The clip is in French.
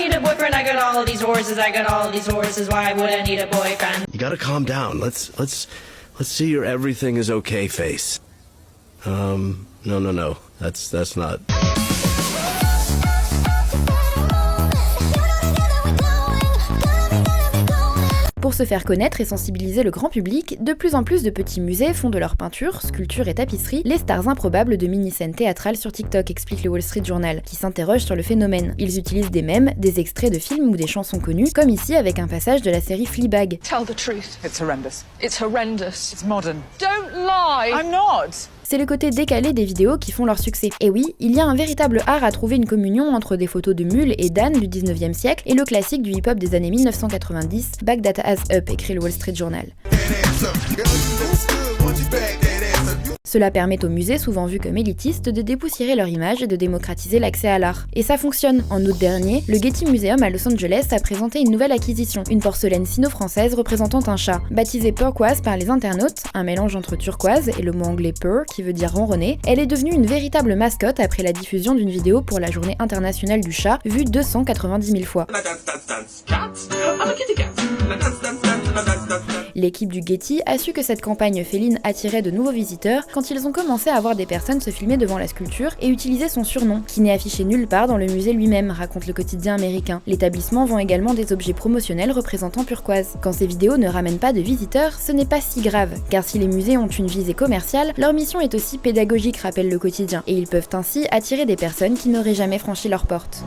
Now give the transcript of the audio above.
need a boyfriend? I got all of these horses. I got all of these horses. Why would I need a boyfriend? You gotta calm down. Let's see your everything is okay face. No. That's not. Pour se faire connaître et sensibiliser le grand public, de plus en plus de petits musées font de leurs peintures, sculptures et tapisseries les stars improbables de mini-scènes théâtrales sur TikTok, explique le Wall Street Journal, qui s'interroge sur le phénomène. Ils utilisent des mèmes, des extraits de films ou des chansons connues, comme ici avec un passage de la série Fleabag. Tell the truth. It's horrendous. It's horrendous. It's modern. Don't lie. I'm not. C'est le côté décalé des vidéos qui font leur succès. Et oui, il y a un véritable art à trouver une communion entre des photos de mules et d'ânes du 19e siècle et le classique du hip-hop des années 1990, Back That Ass Up, écrit le Wall Street Journal. Cela permet aux musées, souvent vus comme élitistes, de dépoussiérer leur image et de démocratiser l'accès à l'art. Et ça fonctionne. En août dernier, le Getty Museum à Los Angeles a présenté une nouvelle acquisition, une porcelaine sino-française représentant un chat. Baptisée Purrquoise par les internautes, un mélange entre turquoise et le mot anglais purr, qui veut dire ronronner, elle est devenue une véritable mascotte après la diffusion d'une vidéo pour la journée internationale du chat, vue 290 000 fois. L'équipe du Getty a su que cette campagne féline attirait de nouveaux visiteurs quand ils ont commencé à voir des personnes se filmer devant la sculpture et utiliser son surnom, qui n'est affiché nulle part dans le musée lui-même, raconte le quotidien américain. L'établissement vend également des objets promotionnels représentant Purrquoise. Quand ces vidéos ne ramènent pas de visiteurs, ce n'est pas si grave, car si les musées ont une visée commerciale, leur mission est aussi pédagogique, rappelle le quotidien, et ils peuvent ainsi attirer des personnes qui n'auraient jamais franchi leurs portes.